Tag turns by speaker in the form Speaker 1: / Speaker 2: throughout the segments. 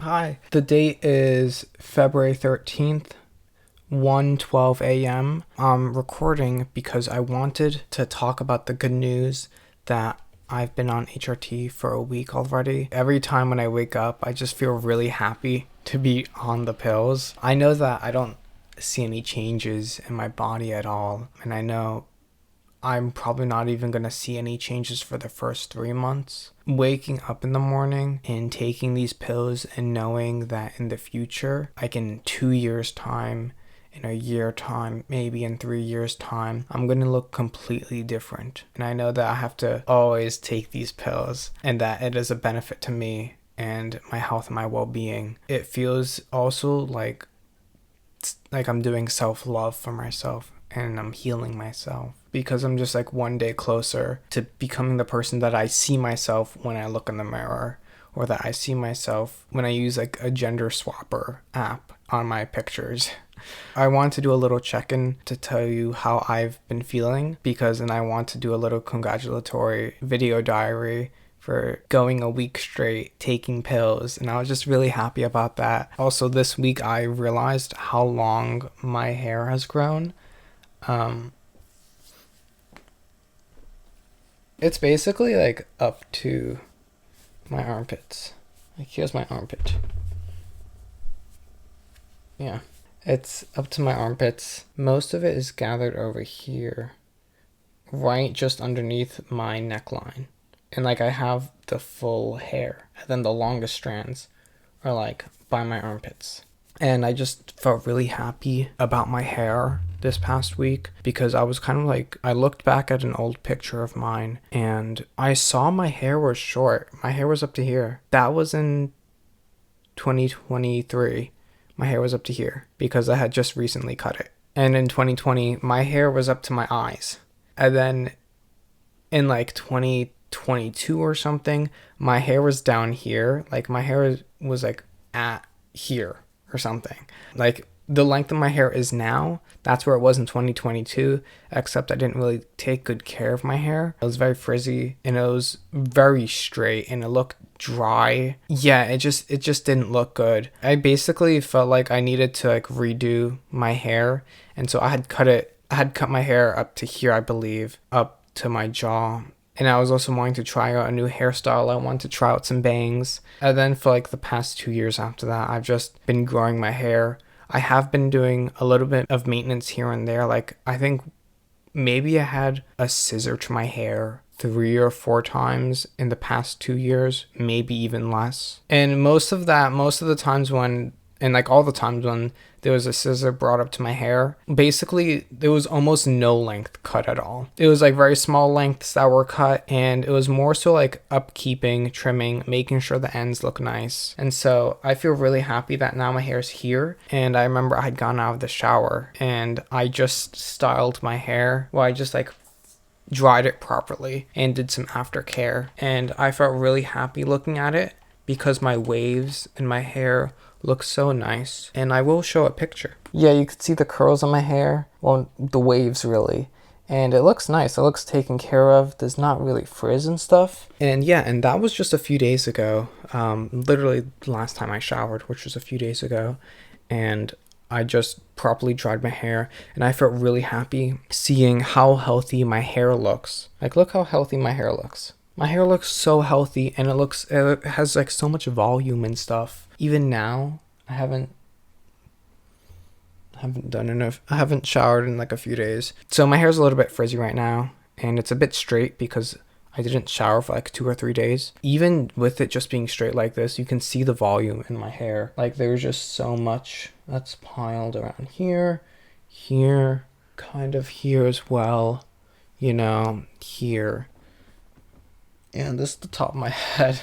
Speaker 1: Hi. The date is February 13th, 1:12 a.m. I'm recording because I wanted to talk about the good news that I've been on HRT for a week already. Every time when I wake up, I just feel really happy to be on the pills. I know that I don't see any changes in my body at all, and I know I'm probably not even going to see any changes for the first 3 months. Waking up in the morning and taking these pills and knowing that in the future, like in 2 years' time, in a year time, maybe in 3 years' time, I'm going to look completely different. And I know that I have to always take these pills and that it is a benefit to me and my health and my well-being. It feels also like I'm doing self-love for myself and I'm healing myself because I'm just like one day closer to becoming the person that I see myself when I look in the mirror, or that I see myself when I use like a gender swapper app on my pictures. I want to do a little check-in to tell you how I've been feeling and I want to do a little congratulatory video diary for going a week straight taking pills, and I was just really happy about that. Also, this week I realized how long my hair has grown. It's basically like up to my armpits. Like here's my armpit. Yeah, it's up to my armpits. Most of it is gathered over here, right just underneath my neckline. And like I have the full hair, and then the longest strands are like by my armpits. And I just felt really happy about my hair this past week because I was kind of like, I looked back at an old picture of mine and I saw my hair was short. My hair was up to here. That was in 2023. My hair was up to here because I had just recently cut it. And in 2020, my hair was up to my eyes. And then in like 2022 or something, my hair was down here. Like my hair was like at here or something. Like the length of my hair is now, that's where it was in 2022, except I didn't really take good care of my hair. It was very frizzy and it was very straight and it looked dry. Yeah, it just didn't look good. I basically felt like I needed to like redo my hair, and so I had cut my hair up to here, I believe, up to my jaw. And I was also wanting to try out a new hairstyle. I wanted to try out some bangs. And then for like the past 2 years after that, I've just been growing my hair. I have been doing a little bit of maintenance here and there. Like I think maybe I had a scissor to my hair 3 or 4 times in the past 2 years, maybe even less. And most of the times when, and like all the times when there was a scissor brought up to my hair, basically there was almost no length cut at all. It was like very small lengths that were cut, and it was more so like upkeeping, trimming, making sure the ends look nice. And so I feel really happy that now my hair is here. And I remember I had gone out of the shower and I just styled my hair. Well, I just like dried it properly and did some aftercare, and I felt really happy looking at it because my waves in my hair look so nice. And I will show a picture. Yeah, you can see the curls on my hair. Well, the waves really. And it looks nice. It looks taken care of. There's not really frizz and stuff. And yeah, and that was just a few days ago. Literally the last time I showered, which was a few days ago. And I just properly dried my hair, and I felt really happy seeing how healthy my hair looks. Like, look how healthy my hair looks. My hair looks so healthy, and it has like so much volume and stuff. Even now, I haven't done enough. I haven't showered in like a few days. So my hair's a little bit frizzy right now, and it's a bit straight because I didn't shower for like 2 or 3 days. Even with it just being straight like this, you can see the volume in my hair. Like there's just so much that's piled around here, kind of here as well, here. And this is the top of my head.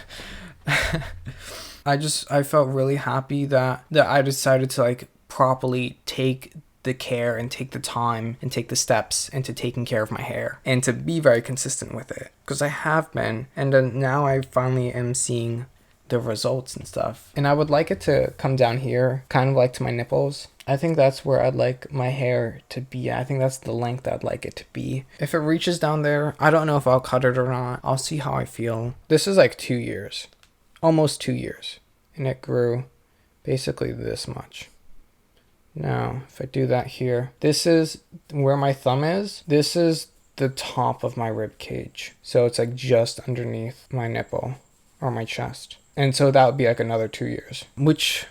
Speaker 1: I felt really happy that I decided to like properly take the care and take the time and take the steps into taking care of my hair and to be very consistent with it, because I have been, and now I finally am seeing the results and stuff. And I would like it to come down here, kind of like to my nipples. I think that's where I'd like my hair to be. I think that's the length I'd like it to be. If it reaches down there, I don't know if I'll cut it or not. I'll see how I feel. This is like 2 years. Almost 2 years. and it grew basically this much. Now, if I do that here, this is where my thumb is. This is the top of my rib cage. So it's like just underneath my nipple or my chest. And so that would be like another 2 years, which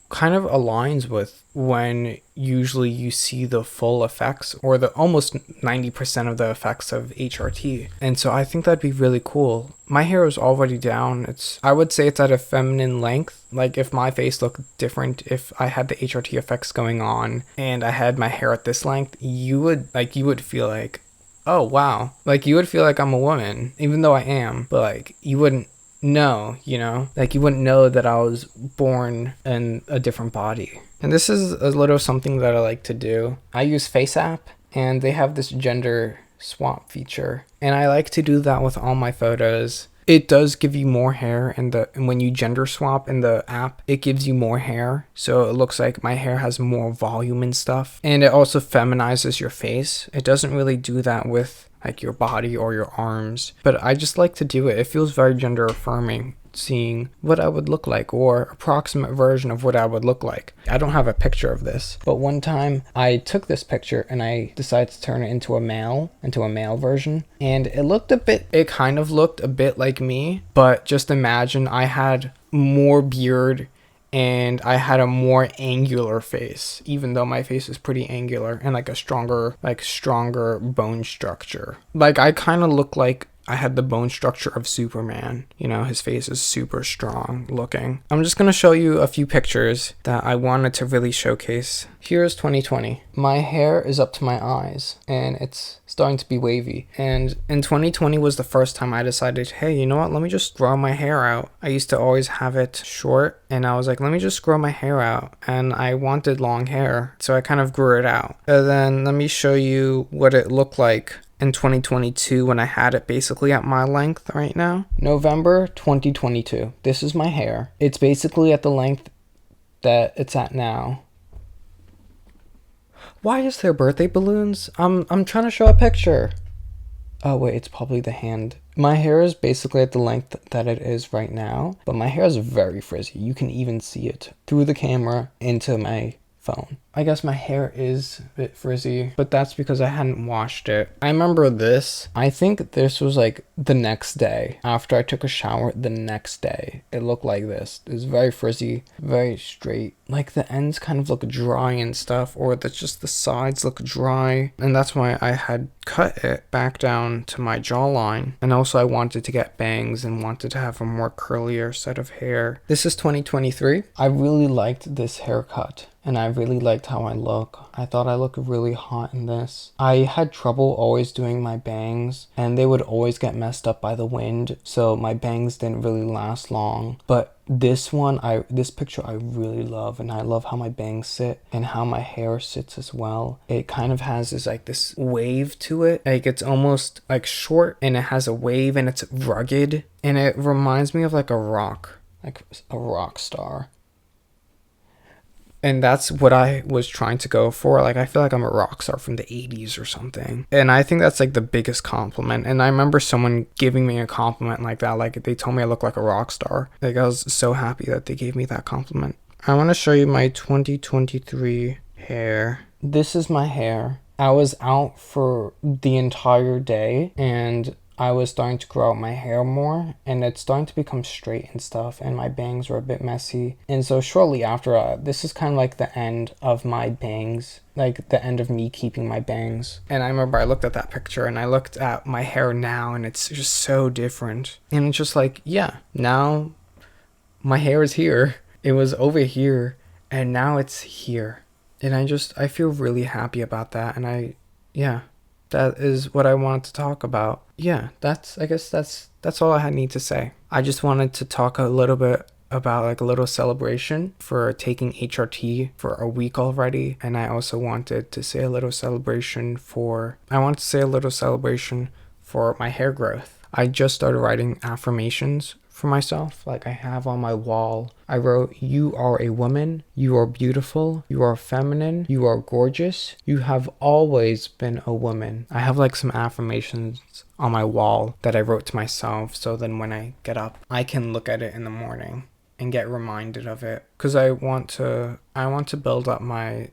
Speaker 1: kind of aligns with when usually you see the full effects or the almost 90% of the effects of HRT. And so I think that'd be really cool. My hair is already down. I would say it's at a feminine length. Like if my face looked different, if I had the HRT effects going on and I had my hair at this length, you would feel like, oh wow. Like you would feel like I'm a woman, even though I am, but like you wouldn't know, like you wouldn't know that I was born in a different body. And this is a little something that I like to do. I use FaceApp and they have this gender swap feature, and I like to do that with all my photos. It does give you more hair, and when you gender swap in the app, it gives you more hair, so it looks like my hair has more volume and stuff. And it also feminizes your face. It doesn't really do that with like your body or your arms, but I just like to do it. It feels very gender affirming, seeing what I would look like or approximate version of what I would look like. I don't have a picture of this, but one time I took this picture and I decided to turn it into a male version, and it kind of looked a bit like me, but just imagine I had more beard and I had a more angular face, even though my face is pretty angular, and like a stronger bone structure. Like I kind of look like I had the bone structure of Superman. His face is super strong looking. I'm just going to show you a few pictures that I wanted to really showcase. Here's 2020. My hair is up to my eyes and it's starting to be wavy. And in 2020 was the first time I decided, hey, you know what? Let me just grow my hair out. I used to always have it short, and I was like, let me just grow my hair out. And I wanted long hair, so I kind of grew it out. And then let me show you what it looked like in 2022 when I had it basically at my length right now. November 2022. This is my hair. It's basically at the length that it's at now. Why is there birthday balloons? I'm trying to show a picture. Oh wait, it's probably the hand. My hair is basically at the length that it is right now, but my hair is very frizzy. You can even see it through the camera into my phone. I guess my hair is a bit frizzy, but that's because I hadn't washed it. I remember this. I think this was like the next day. After I took a shower, the next day, it looked like this. It was very frizzy, very straight. Like the ends kind of look dry and stuff, or just the sides look dry. And that's why I had cut it back down to my jawline. And also I wanted to get bangs and wanted to have a more curlier set of hair. This is 2023. I really liked this haircut, and I really liked how I look. I thought I looked really hot in this. I had trouble always doing my bangs, and they would always get messed up by the wind, so my bangs didn't really last long. But this picture I really love, and I love how my bangs sit and how my hair sits as well. It kind of has this wave to it. Like it's almost like short, and it has a wave, and it's rugged, and it reminds me of like a rock star. And that's what I was trying to go for. Like, I feel like I'm a rock star from the 80s or something. And I think that's like the biggest compliment. And I remember someone giving me a compliment like that. Like, they told me I look like a rock star. Like, I was so happy that they gave me that compliment. I want to show you my 2023 hair. This is my hair. I was out for the entire day, and I was starting to grow out my hair more, and it's starting to become straight and stuff, and my bangs were a bit messy. And so shortly after, this is kind of like the end of my bangs, like the end of me keeping my bangs. And I remember I looked at that picture and I looked at my hair now, and it's just so different. And it's just like, yeah, now my hair is here. It was over here, and now it's here. And I feel really happy about that. And that is what I wanted to talk about. Yeah, I guess that's all I need to say. I just wanted to talk a little bit about like a little celebration for taking HRT for a week already. And I also wanted to say a little celebration for my hair growth. I just started writing affirmations for myself. Like I have on my wall, I wrote, "You are a woman, you are beautiful, you are feminine, you are gorgeous, you have always been a woman." I have like some affirmations on my wall that I wrote to myself, so then when I get up, I can look at it in the morning and get reminded of it, because I want to build up my,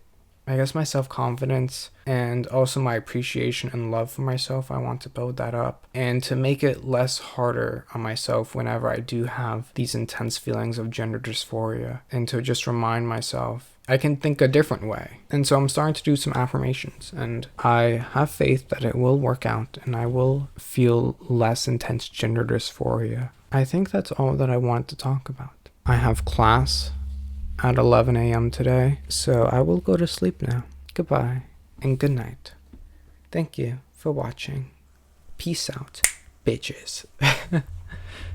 Speaker 1: I guess, my self-confidence and also my appreciation and love for myself. I want to build that up and to make it less harder on myself whenever I do have these intense feelings of gender dysphoria, and to just remind myself I can think a different way. And so I'm starting to do some affirmations, and I have faith that it will work out and I will feel less intense gender dysphoria. I think that's all that I want to talk about. I have class at 11 a.m. today, so I will go to sleep now. Goodbye and good night. Thank you for watching. Peace out, bitches.